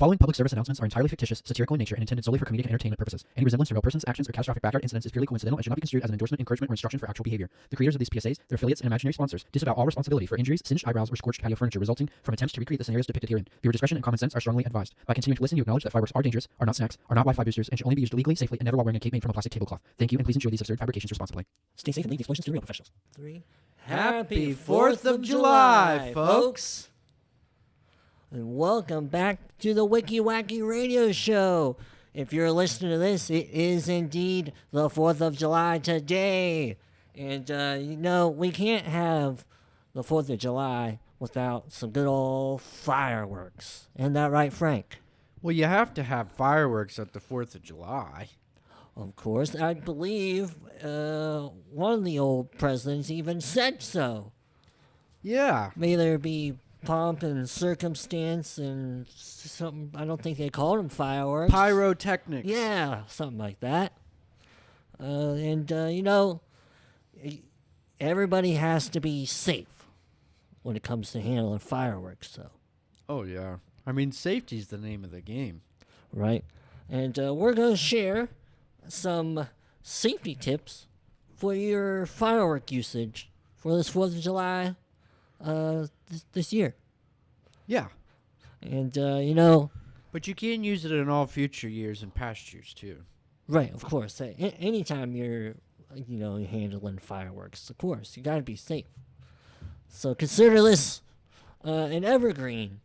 following public service announcements are entirely fictitious, satirical in nature, and intended solely for comedic and entertainment purposes. Any resemblance to real persons, actions, or catastrophic backyard incidents is purely coincidental and should not be construed as an endorsement, encouragement, or instruction for actual behavior. The creators of these PSAs, their affiliates, and imaginary sponsors disavow all responsibility for injuries, singed eyebrows, or scorched patio furniture resulting from attempts to recreate the scenarios depicted herein. Viewer discretion and common sense are strongly advised. By continuing to listen, you acknowledge that fireworks are dangerous, are not snacks, are not Wi-Fi boosters, and should only be used legally, safely, and never while wearing a cape made from a plastic tablecloth. Thank you, and please enjoy these absurd fabrications responsibly. Stay safe and leave the explosions to real professionals. 3. Happy 4th of July, folks! And welcome back to the Wicky Wacky Radio Show. If you're listening to this, it is indeed the 4th of July today. And, we can't have the 4th of July without some good old fireworks. Isn't that right, Frank? Well, you have to have fireworks at the 4th of July. Of course. I believe one of the old presidents even said so. Yeah. May there be pomp and circumstance and something. I don't think they called them fireworks. Pyrotechnics. Yeah, something like that. Everybody has to be safe when it comes to handling fireworks, so. Oh, yeah. I mean, safety's the name of the game. Right. And we're going to share some safety tips for your firework usage for this 4th of July this year. Yeah. And, But you can use it in all future years and past years, too. Right, of course. Anytime you're handling fireworks, of course, you got to be safe. So consider this an evergreen.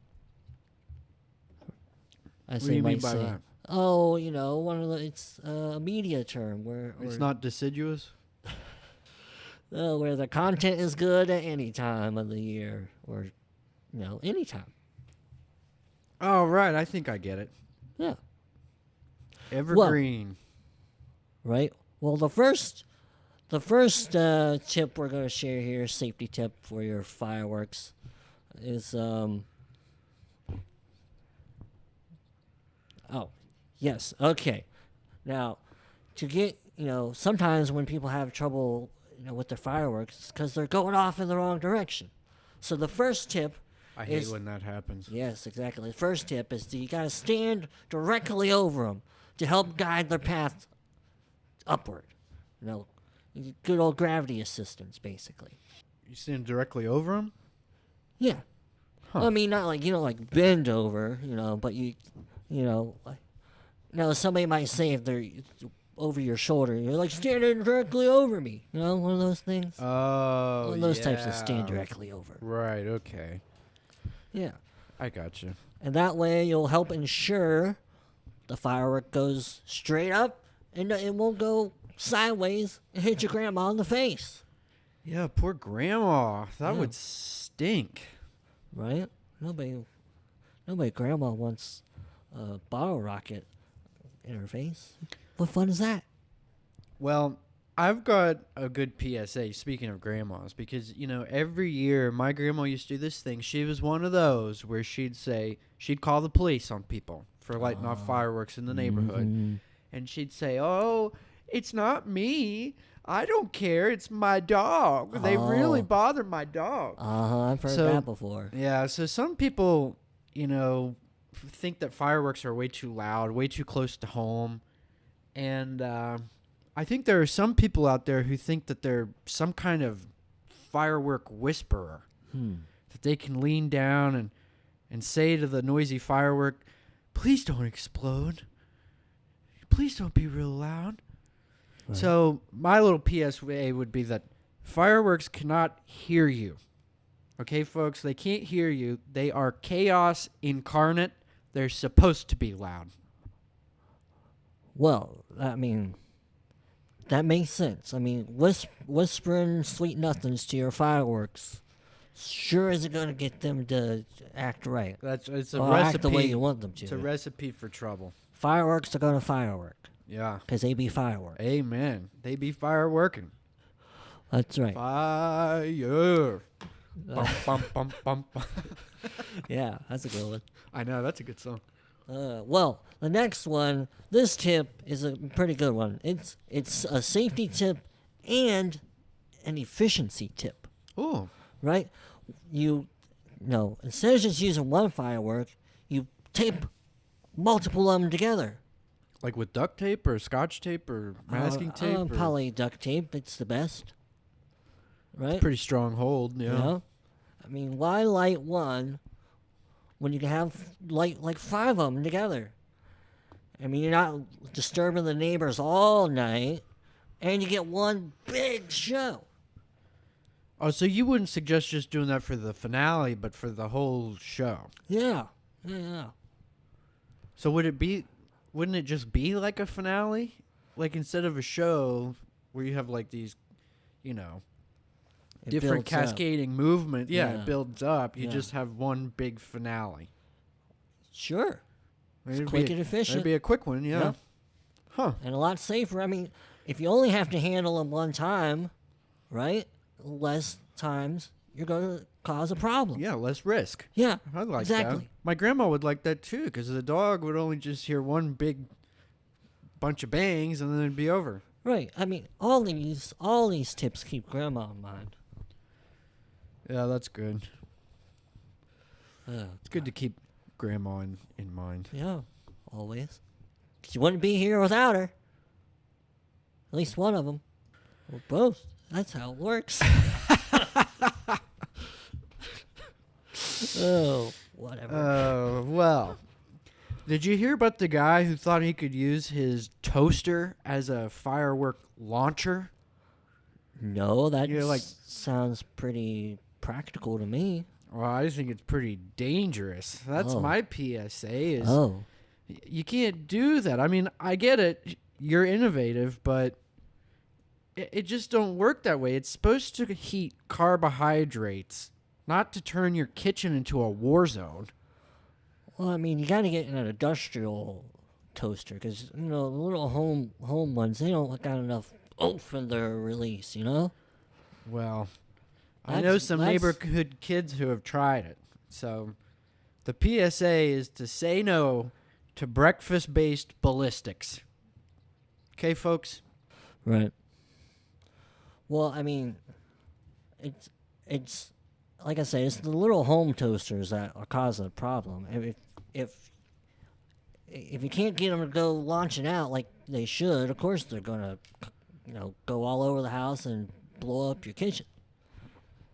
What do you mean by that? Oh, it's a media term where it's not deciduous? Where the content is good at any time of the year, or anytime. Oh, right. I think I get it. Yeah. Evergreen. Right. Well, the first tip we're going to share here, safety tip for your fireworks, is Oh, yes. Okay. Now, to get sometimes when people have trouble with their fireworks, it's because they're going off in the wrong direction. So the first tip. I hate when that happens. Yes, exactly. The first tip is you got to stand directly over them to help guide their path upward. Good old gravity assistance, basically. You stand directly over them? Yeah. Huh. I mean, not like bend over, but somebody might say if they're over your shoulder, you're like standing directly over me. One of those things. Oh, one of those types of stand directly over. Right. Okay. Yeah. I got you. And that way you'll help ensure the firework goes straight up and it won't go sideways and hit your grandma in the face. Yeah, poor grandma. That would stink. Right? Nobody grandma wants a bottle rocket in her face. What fun is that? Well, I've got a good PSA, speaking of grandmas, because, every year my grandma used to do this thing. She was one of those where she'd call the police on people for lighting off fireworks in the neighborhood. Mm-hmm. And she'd say, oh, it's not me. I don't care. It's my dog. They really bother my dog. I've heard that before. Yeah, so some people, think that fireworks are way too loud, way too close to home. And I think there are some people out there who think that they're some kind of firework whisperer. That they can lean down and say to the noisy firework, please don't explode. Please don't be real loud. Right. So my little PSA would be that fireworks cannot hear you. Okay, folks? They can't hear you. They are chaos incarnate. They're supposed to be loud. Well, that makes sense. Whispering sweet nothings to your fireworks sure isn't going to get them to act right. It's a or recipe. Act the way you want them to. It's a recipe for trouble. Fireworks are going to firework. Yeah. Because they be fireworks. Amen. They be fireworking. That's right. Fire. Bum, bum, bum, bum, bum. Yeah, that's a good one. I know, that's a good song. Well, the next one, this tip is a pretty good one. It's a safety tip and an efficiency tip. Oh. Right? Instead of just using one firework, you tape multiple of them together. Like with duct tape or scotch tape or masking tape? Or Probably duct tape. It's the best. Right? pretty strong hold, yeah. You know? I mean, why light one when you can have light like 5 of them together? I mean, you're not disturbing the neighbors all night, and you get one big show. Oh, so you wouldn't suggest just doing that for the finale, but for the whole show? Yeah. Yeah. So wouldn't it just be like a finale? Like instead of a show where you have like these, you know, It different builds up. cascading movement. Yeah, Yeah. it builds up. You Yeah. just have one big finale. Sure. It's It'd quick be and efficient. It'd be a quick one, yeah. Yeah. Huh. And a lot safer. I mean, if you only have to handle them one time, right? Less times you're going to cause a problem. Yeah, less risk. Yeah, I like exactly. that. My grandma would like that too, because the dog would only just hear one big bunch of bangs and then it'd be over. Right. I mean, all these tips keep Grandma in mind. Yeah, that's good. Oh, It's good to keep grandma in mind. yeah, always. She wouldn't be here without her. At least one of them. Or both. That's how it works. Oh, whatever. Well, did you hear about the guy who thought he could use his toaster as a firework launcher? No, that You're like- sounds pretty practical to me. Well, I think it's pretty dangerous. That's Oh. my PSA is Oh. you can't do that. I mean, I get it. You're innovative, but it just don't work that way. It's supposed to heat carbohydrates, not to turn your kitchen into a war zone. Well, I mean, you got to get an industrial toaster because the little home ones, they don't got enough oomph in their release. Well, I know That's- some that's- neighborhood kids who have tried it. So the PSA is to say no to breakfast-based ballistics. Okay, folks? Right. Well, I mean, it's like I say, it's the little home toasters that are causing a problem. If you can't get them to go launching out like they should, of course they're gonna, go all over the house and blow up your kitchen.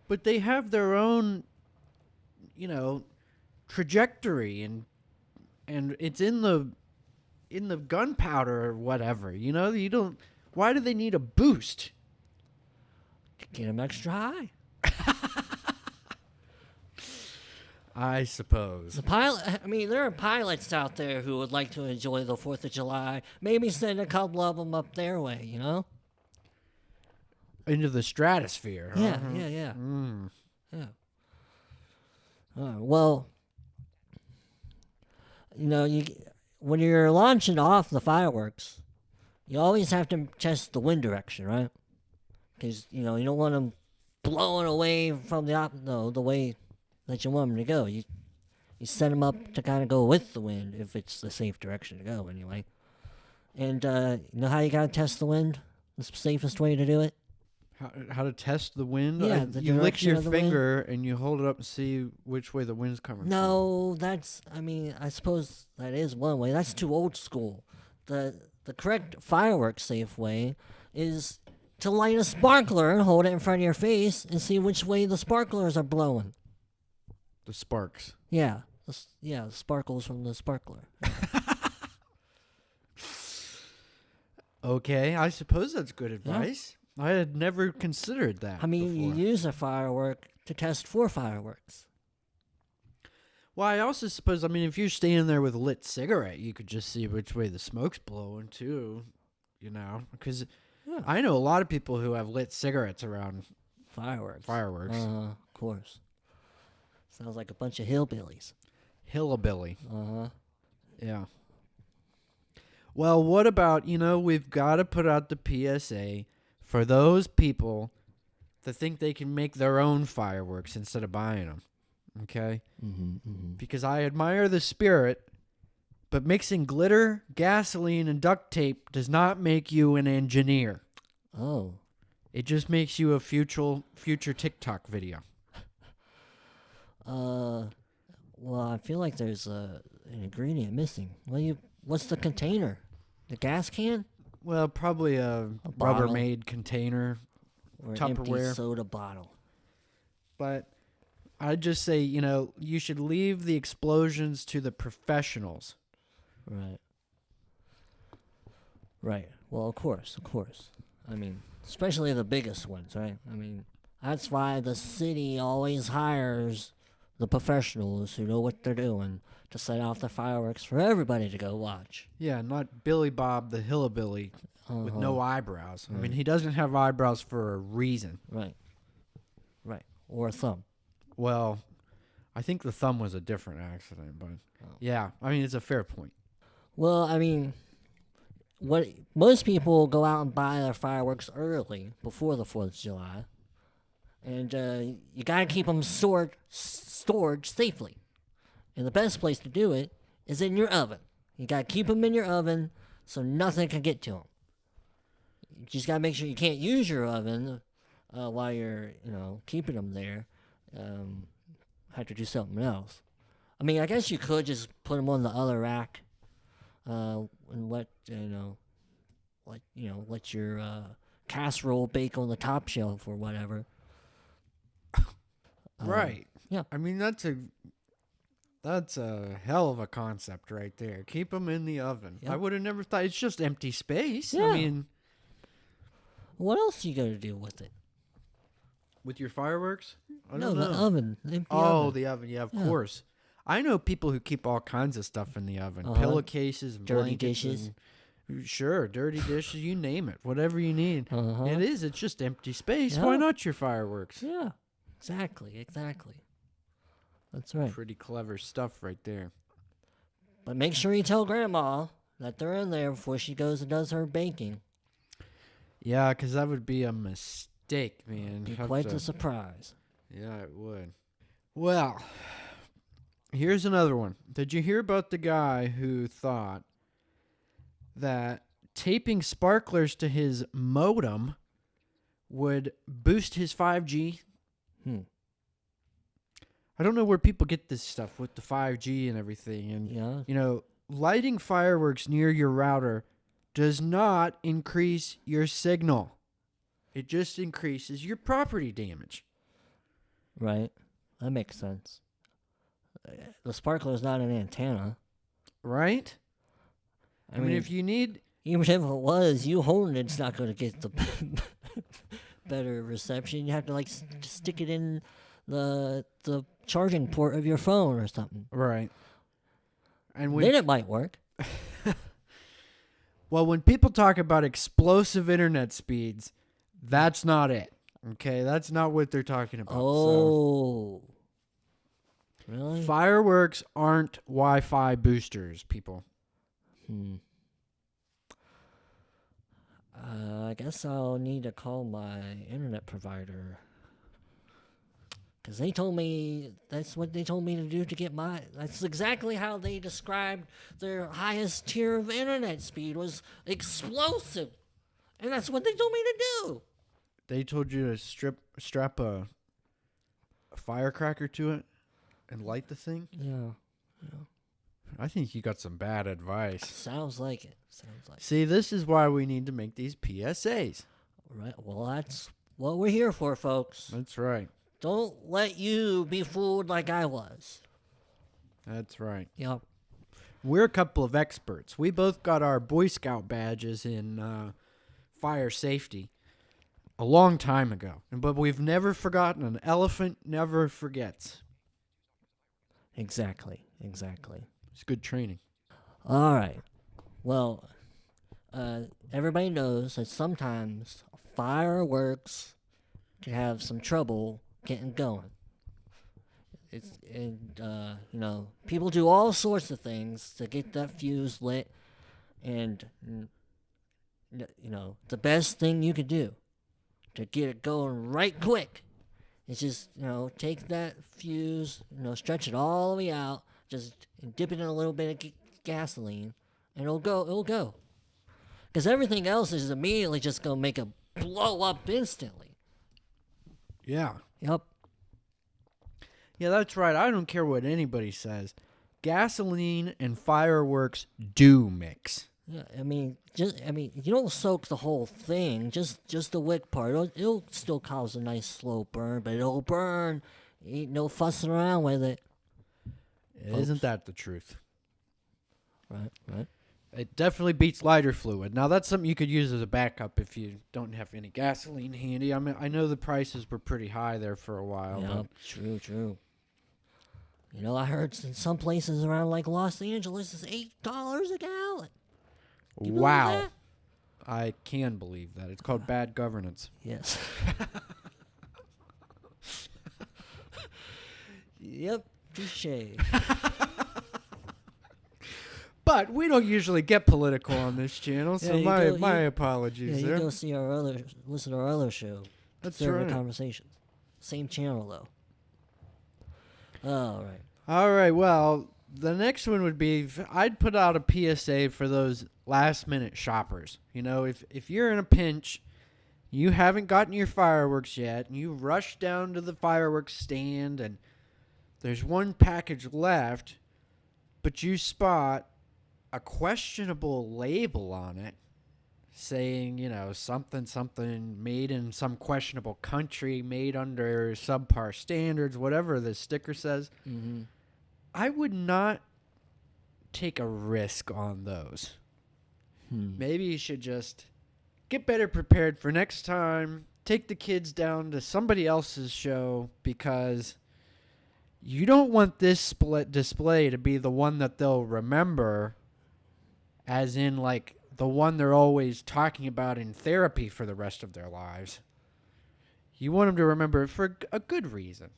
But they have their own, trajectory and it's in the gunpowder or whatever. You don't. Why do they need a boost? Get them extra high. I suppose. There are pilots out there who would like to enjoy the 4th of July. Maybe send a couple of them up their way, Into the stratosphere. Yeah, huh? yeah, yeah. Mm. Yeah. Well, when you're launching off the fireworks, you always have to test the wind direction, right? Because, you don't want them blowing away from the way that you want them to go. You set them up to kind of go with the wind if it's the safe direction to go, anyway. And you know how you got to test the wind? The safest way to do it? How to test the wind? Yeah, the you lick direction your of the wind. finger and you hold it up and see which way the wind's coming No, I suppose that is one way. That's too old school. The correct fireworks safe way is to light a sparkler and hold it in front of your face and see which way the sparklers are blowing. from. The sparks. Yeah, the sparkles from the sparkler. Okay, I suppose that's good advice. I had never considered that. I mean, before. you use a firework to test for fireworks. Well, I also suppose, if you're standing there with a lit cigarette, you could just see which way the smoke's blowing, too. Because Yeah. I know a lot of people who have lit cigarettes around Fireworks. fireworks. Of course. Sounds like a bunch of hillbillies. Hillabilly. Uh-huh. Yeah. Well, what about, we've got to put out the PSA for those people that think they can make their own fireworks instead of buying them. Okay? Mm-hmm. Because I admire the spirit, but mixing glitter, gasoline, and duct tape does not make you an engineer. Oh. It just makes you a future TikTok video. Well, I feel like there's an ingredient missing. What's the container? The gas can? Well, probably a bottle. Rubbermaid container, Or an empty Tupperware. soda bottle? But I'd just say, you should leave the explosions to the professionals. Right. Right. Well, of course. I mean, especially the biggest ones, right? I mean, that's why the city always hires the professionals who know what they're doing to set off the fireworks for everybody to go watch. Yeah, not Billy Bob the hillbilly with no eyebrows. I mean, Right. he doesn't have eyebrows for a reason. Right. Right. Or a thumb. Well, I think the thumb was a different accident, but yeah, I mean, it's a fair point. Well, I mean, what most people go out and buy their fireworks early before the 4th of July. And you got to keep them stored safely. And the best place to do it is in your oven. You got to keep them in your oven so nothing can get to them. You just got to make sure you can't use your oven while you're, keeping them there. Have to do something else. I mean, I guess you could just put them on the other rack and let your casserole bake on the top shelf or whatever. Right. Yeah. I mean, that's a hell of a concept right there. Keep them in the oven. Yep. I would have never thought it's just empty space. Yeah. I mean, What else you got to do with it? with your fireworks? I No, don't the know. oven. The empty Oh, oven. the oven. Yeah, of Yeah. course. I know people who keep all kinds of stuff in the oven. Uh-huh. Pillowcases, and Dirty blankets dishes. Sure, dirty dishes, you name it. Whatever you need. Uh-huh. It's just empty space. Yeah. Why not your fireworks? Yeah, exactly. That's right. Pretty clever stuff right there. But make sure you tell Grandma that they're in there before she goes and does her baking. Yeah, because that would be a mistake, man. Be Have quite to- a surprise. Yeah, it would. Well, here's another one. Did you hear about the guy who thought that taping sparklers to his modem would boost his 5G? I don't know where people get this stuff with the 5G and everything. And, Yeah. Lighting fireworks near your router does not increase your signal. It just increases your property damage. Right. That makes sense. The sparkler's not an antenna. Right? I mean, if you need... Even if it was, you holding it's not going to get the better reception. You have to stick it in the charging port of your phone or something. Right. And Then it might work. Well, when people talk about explosive internet speeds, that's not it. Okay, that's not what they're talking about. Oh. Really? Fireworks aren't Wi-Fi boosters, people. I guess I'll need to call my internet provider. Because they told me, that's what they told me to do to get that's exactly how they described their highest tier of internet speed was explosive. And that's what they told me to do. They told you to strap a firecracker to it and light the thing? Yeah. I think you got some bad advice. Sounds like it. See, this is why we need to make these PSAs. Right. Well, that's what we're here for, folks. That's right. Don't let you be fooled like I was. That's right. Yep. We're a couple of experts. We both got our Boy Scout badges in fire safety a long time ago. But we've never forgotten. An elephant never forgets. Exactly. It's good training. All right. Well, everybody knows that sometimes fireworks can have some trouble getting going. People do all sorts of things to get that fuse lit, and the best thing you could do to get it going right quick is just take that fuse, stretch it all the way out, just dip it in a little bit of gasoline, and it'll go. Because everything else is immediately just gonna make it blow up instantly. Yeah. Yep. Yeah, that's right. I don't care what anybody says. gasoline and fireworks do mix. Yeah, you don't soak the whole thing, just the wick part. It'll still cause a nice slow burn, but it'll burn. Ain't no fussing around with it. Isn't that the truth? Right. It definitely beats lighter fluid. Now, that's something you could use as a backup if you don't have any gasoline handy. I mean, I know the prices were pretty high there for a while. Yeah, But true. I heard in some places around like Los Angeles is $8 a gallon. You believe wow. that? I can believe that. It's called bad governance. Yes. Yep, touche. But we don't usually get political on this channel, so my apologies Yeah, there. you go listen to our other show. That's Conservative right. Conversations. Same channel though. All right. All right, well, the next one would be I'd put out a PSA for those last-minute shoppers. If you're in a pinch, you haven't gotten your fireworks yet, and you rush down to the fireworks stand, and there's one package left, but you spot a questionable label on it saying, something made in some questionable country, made under subpar standards, whatever the sticker says. Mm-hmm. I would not take a risk on those. Maybe you should just get better prepared for next time. Take the kids down to somebody else's show, because you don't want this display to be the one that they'll remember, as in like the one they're always talking about in therapy for the rest of their lives. You want them to remember it for a good reason,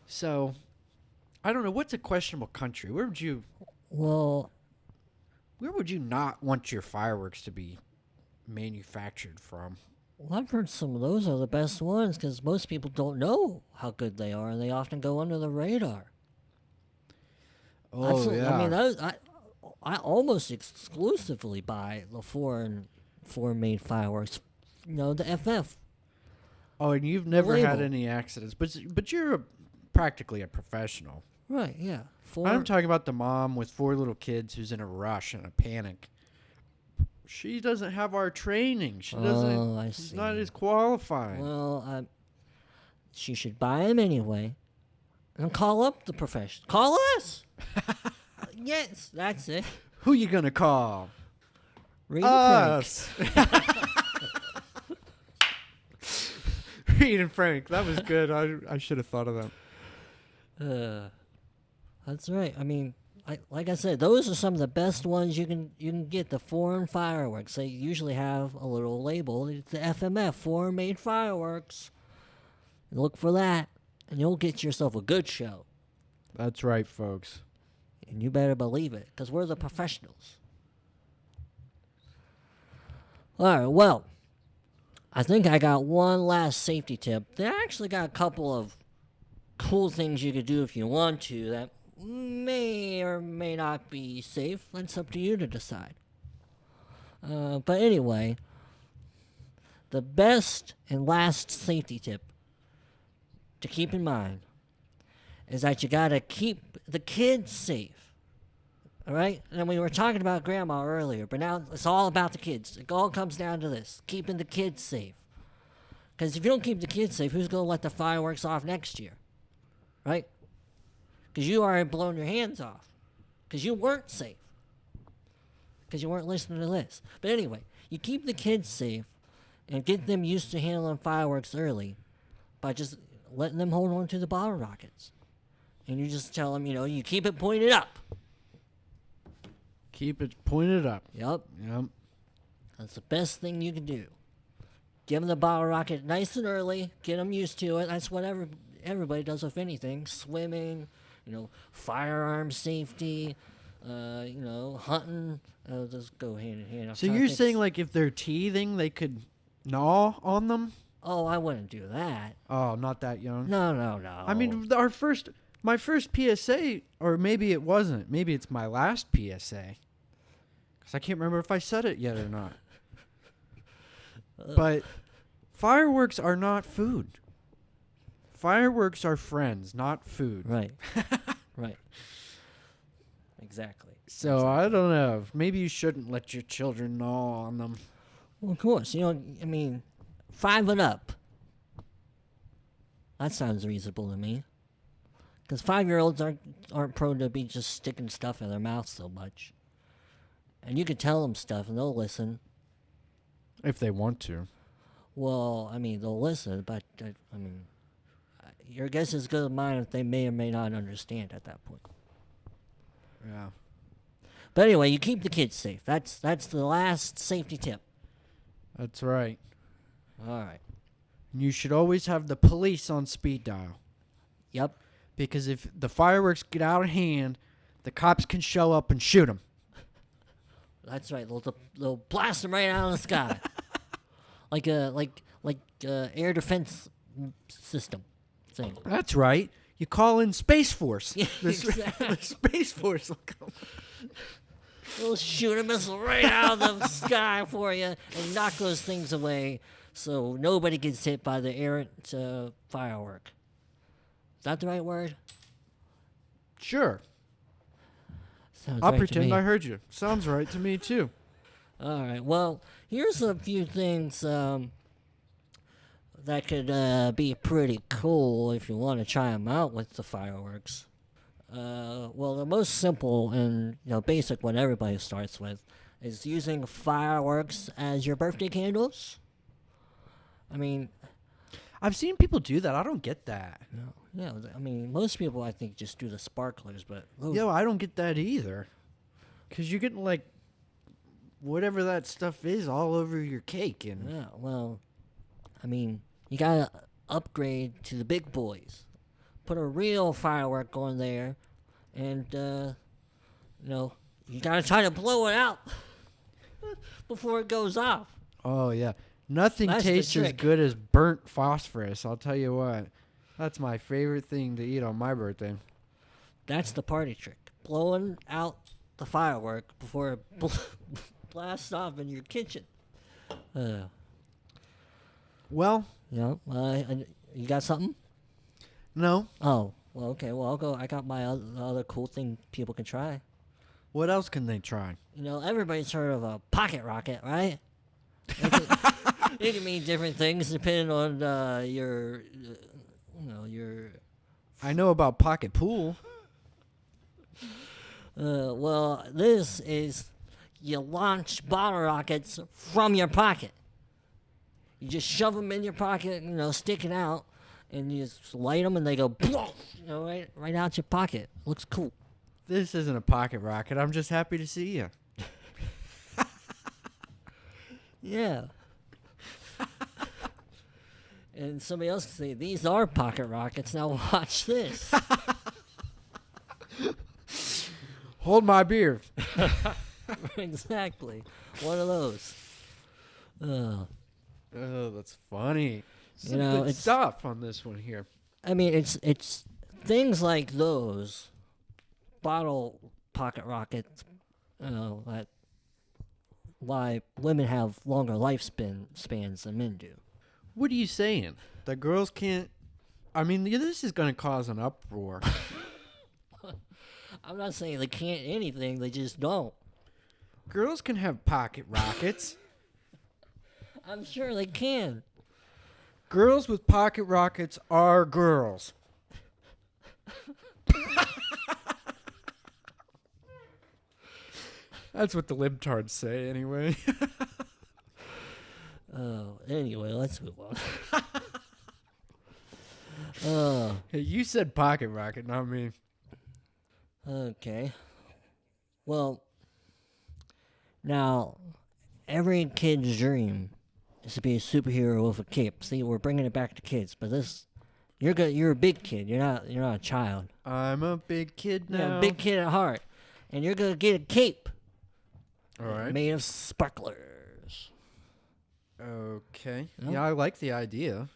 So, I don't know. What's a questionable country? Where would you not want your fireworks to be manufactured from? Well, I've heard some of those are the best ones because most people don't know how good they are, and they often go under the radar. Oh, yeah. I mean, I almost exclusively buy the foreign-made fireworks. The FF. Oh, and you've never had label. any accidents, but you're practically a professional. Right, yeah. I'm talking about the mom with 4 little kids who's in a rush and a panic. She doesn't have our training. She doesn't. Oh, I She's see. not as qualified. Well, she should buy them anyway, and call up the professional. Call us. Yes, that's it. Who you gonna call? Reid and Frank. Us. Reid and Frank. That was good. I should have thought of that. That's right. I mean, like I said, those are some of the best ones you can get. The foreign fireworks. They usually have a little label. It's the FMF, foreign-made fireworks. Look for that, and you'll get yourself a good show. That's right, folks. And you better believe it, because we're the professionals. All right, well, I think I got one last safety tip. They actually got a couple of cool things you could do if you want to that may or may not be safe. That's up to you to decide. But anyway, the best and last safety tip to keep in mind is that you gotta keep the kids safe. All right? And we were talking about grandma earlier, but now it's all about the kids. It all comes down to this, keeping the kids safe. Because if you don't keep the kids safe, who's going to let the fireworks off next year? Right? Because you already blown your hands off. Because you weren't safe. Because you weren't listening to this. But anyway, you keep the kids safe and get them used to handling fireworks early by just letting them hold on to the bottle rockets. And you just tell them, you keep it pointed up. Keep it pointed up. Yep. Yep. That's the best thing you can do. Give them the bottle rocket nice and early. Get them used to it. That's what everybody does with anything. Swimming, firearm safety, hunting. Just go hand in hand. So you're saying, like, if they're teething, they could gnaw on them? Oh, I wouldn't do that. Oh, not that young? No. I mean, my first PSA, or maybe it wasn't. Maybe it's my last PSA. Because I can't remember if I said it yet or not. But fireworks are not food. Fireworks are friends, not food. Right. Right. Exactly. So I don't know. Maybe you shouldn't let your children gnaw on them. Well, of course. I mean, 5 and up. That sounds reasonable to me. Because 5-year-olds aren't prone to be just sticking stuff in their mouth so much. And you can tell them stuff and they'll listen. If they want to. Well, I mean, they'll listen, but, your guess is as good as mine if they may or may not understand at that point. Yeah. But anyway, you keep the kids safe. That's the last safety tip. That's right. All right. You should always have the police on speed dial. Yep. Because if the fireworks get out of hand, the cops can show up and shoot them. That's right. They'll blast them right out of the sky, like a air defense system thing. That's right. You call in Space Force. Yeah, exactly. The Space Force will come. They'll shoot a missile right out of the sky for you and knock those things away, so nobody gets hit by the errant firework. Is that the right word? Sure. Sounds I'll right to pretend me. I heard you. Sounds right to me, too. All right. Well, here's a few things that could be pretty cool if you want to try them out with the fireworks. Well, the most simple and basic one everybody starts with is using fireworks as your birthday candles. I mean, I've seen people do that. I don't get that. yeah. I mean, most people I think just do the sparklers, but those, Yo, I don't get that either. Because you're getting, like, whatever that stuff is all over your cake. And yeah. Well, I mean, you gotta upgrade to the big boys. Put a real firework on there, and you gotta try to blow it out before it goes off. Oh, yeah. Nothing That's the tastes as trick. good as burnt phosphorus. I'll tell you what. That's my favorite thing to eat on my birthday. That's the party trick. Blowing out the firework before it blasts off in your kitchen. Well, You got something? no. Oh, well, okay. Well, I'll go. I got my other cool thing people can try. What else can they try? Everybody's heard of a pocket rocket, right? It can mean different things depending on your. I know about pocket pool. Well, this is you launch bottle rockets from your pocket. You just shove them in your pocket, sticking out, and you just light them, and they go, right out your pocket. Looks cool. This isn't a pocket rocket. I'm just happy to see you. Yeah. And somebody else can say, these are pocket rockets. Now watch this. Hold my beer. Exactly. One of those. Oh, that's funny. Some know, good it's- stuff on this one here. I mean, it's things like those bottle pocket rockets, that why women have longer lifespans than men do. What are you saying? The girls can't... I mean, this is going to cause an uproar. I'm not saying they can't anything, they just don't. Girls can have pocket rockets. I'm sure they can. Girls with pocket rockets are girls. That's what the libtards say, anyway. Oh, anyway, let's move on. Oh, Hey, you said pocket rocket, not me. okay. Well, now, every kid's dream is to be a superhero with a cape. See, we're bringing it back to kids, but you're a big kid. You're not a child. I'm a big kid You're now. a big kid at heart, and you're gonna get a cape All right. made of sparklers. Okay. Yeah. Yeah, I like the idea.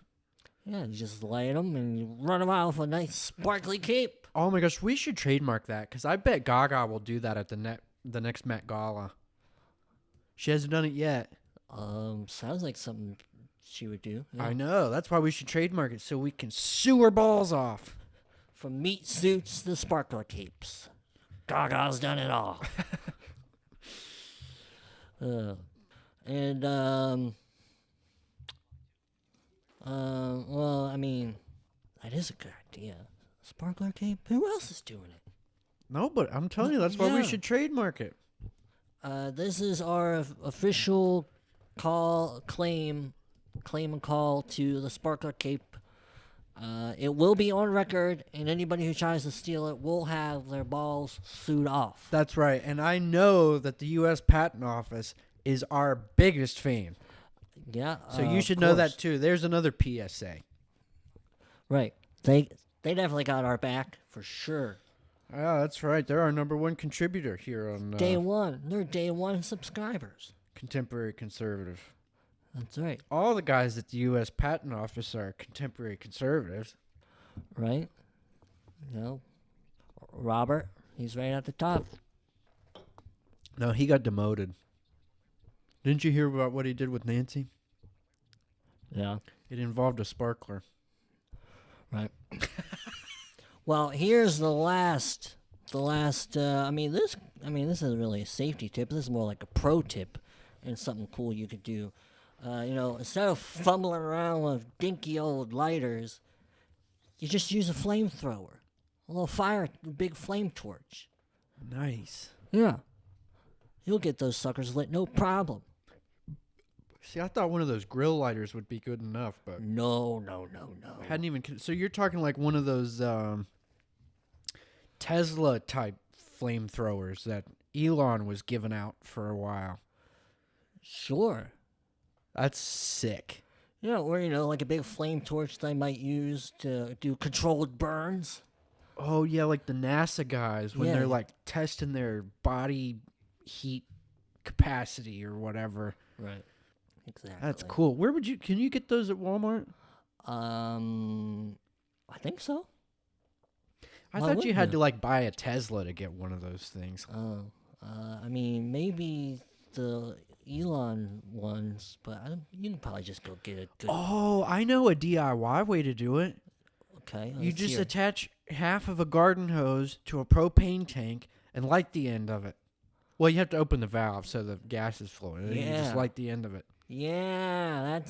Yeah, you just light them and you run them out with a nice sparkly cape. Oh my gosh, we should trademark that because I bet Gaga will do that at the next Met Gala. She hasn't done it yet. Sounds like something she would do. Yeah. I know. That's why we should trademark it so we can sue her balls off. From meat suits to sparkler capes. Gaga's done it all. Well, I mean, that is a good idea. Sparkler cape? Who else is doing it? No, but I'm telling you, that's why we should trademark it. This is our official claim and call to the sparkler cape. It will be on record, and anybody who tries to steal it will have their balls sewed off. That's right, and I know that the U.S. Patent Office is our biggest fan. Yeah. So you should know that too. There's another PSA. Right. They definitely got our back for sure. Yeah, that's right. They're our number one contributor here on Day one. They're day one subscribers. Contemporary Conservative. That's right. All the guys at the U.S. Patent Office are contemporary conservatives. Right. You know, Robert, he's right at the top. No, he got demoted. Didn't you hear about what he did with Nancy? Yeah. It involved a sparkler. Right. Well, here's the last. This isn't really a safety tip. This is more like a pro tip, and something cool you could do. Instead of fumbling around with dinky old lighters, you just use a flamethrower, a little big flame torch. Nice. Yeah. You'll get those suckers lit, no problem. See, I thought one of those grill lighters would be good enough, but No. hadn't even. So you're talking like one of those Tesla type flamethrowers that Elon was giving out for a while. Sure. That's sick. Or like a big flame torch they might use to do controlled burns. Oh yeah, like the NASA guys when they're like testing their body heat capacity or whatever. Right. Exactly. That's cool. Can you get those at Walmart? I think so. I thought you had to like buy a Tesla to get one of those things. Oh. Maybe the Elon ones, but you can probably just go get a good. Oh, I know a DIY way to do it. Okay. You just attach half of a garden hose to a propane tank and light the end of it. Well, you have to open the valve so the gas is flowing. And you just light the end of it. Yeah,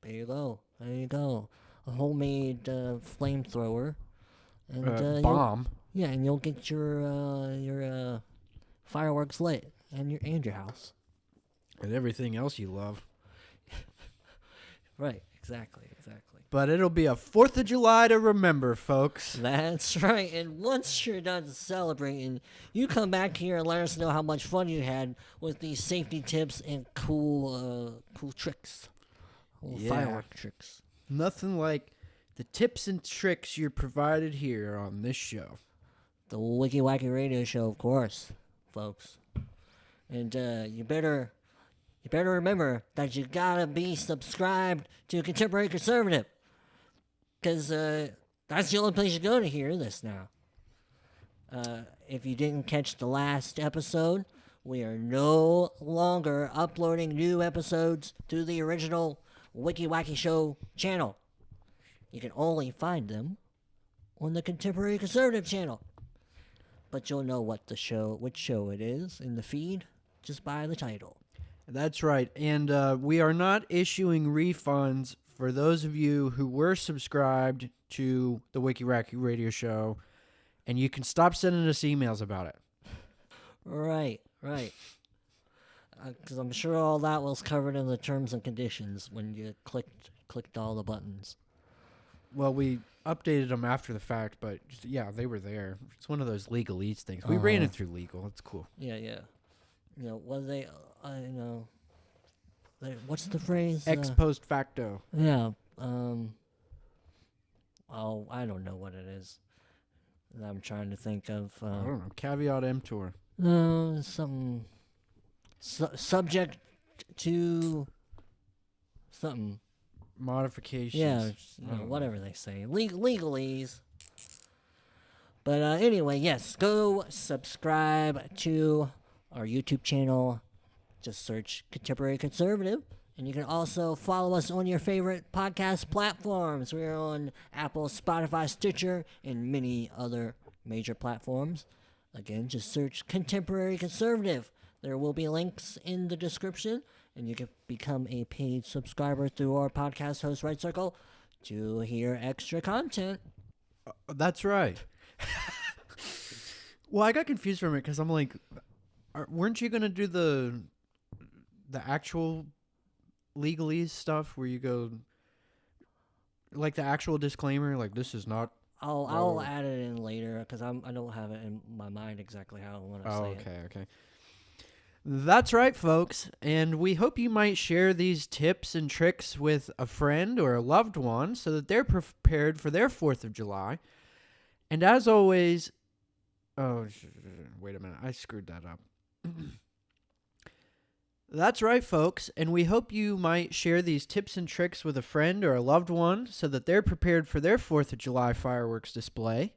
there you go. There you go. A homemade flamethrower. And bomb. And you'll get your fireworks lit and your house. And everything else you love. Right, exactly. But it'll be a 4th of July to remember, folks. That's right. And once you're done celebrating, you come back here and let us know how much fun you had with these safety tips and cool tricks. Firework tricks. Nothing like the tips and tricks you're provided here on this show. The Wicky Wacky Radio Show, of course, folks. And you better remember that you gotta be subscribed to Contemporary Conservative. Because that's the only place you go to hear this now. If you didn't catch the last episode, we are no longer uploading new episodes to the original Wicky Wacky Show channel. You can only find them on the Contemporary Conservative channel. But you'll know which show it is in the feed just by the title. That's right. And we are not issuing refunds for those of you who were subscribed to the Wicky Wacky Radio Show, and you can stop sending us emails about it. Right. Because I'm sure all that was covered in the terms and conditions when you clicked all the buttons. Well, we updated them after the fact, but yeah, they were there. It's one of those legalese things. We ran it through legal. It's cool. Yeah. What's the phrase? Ex post facto. Yeah. I don't know what it is. I'm trying to think of. I don't know. Caveat emptor. Something. Subject to something. Modifications. Yeah, whatever they say. Legalese. But anyway, yes, go subscribe to our YouTube channel. Just search Contemporary Conservative, And you can also follow us on your favorite podcast platforms. We're on Apple, Spotify, Stitcher, and many other major platforms. Again, just search Contemporary Conservative. There will be links in the description, and you can become a paid subscriber through our podcast host Right Circle to hear extra content. That's right. Well, I got confused from it because I'm like, weren't you gonna do the actual legalese stuff where you go, like the actual disclaimer, like this is not. I'll add it in later because I don't have it in my mind exactly how I want to say it. Okay. That's right, folks. And we hope you might share these tips and tricks with a friend or a loved one so that they're prepared for their 4th of July. And as always, wait a minute, I screwed that up. That's right, folks. And we hope you might share these tips and tricks with a friend or a loved one so that they're prepared for their 4th of July fireworks display.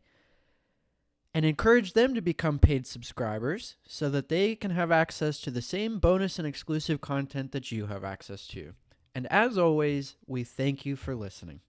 And encourage them to become paid subscribers so that they can have access to the same bonus and exclusive content that you have access to. And as always, we thank you for listening.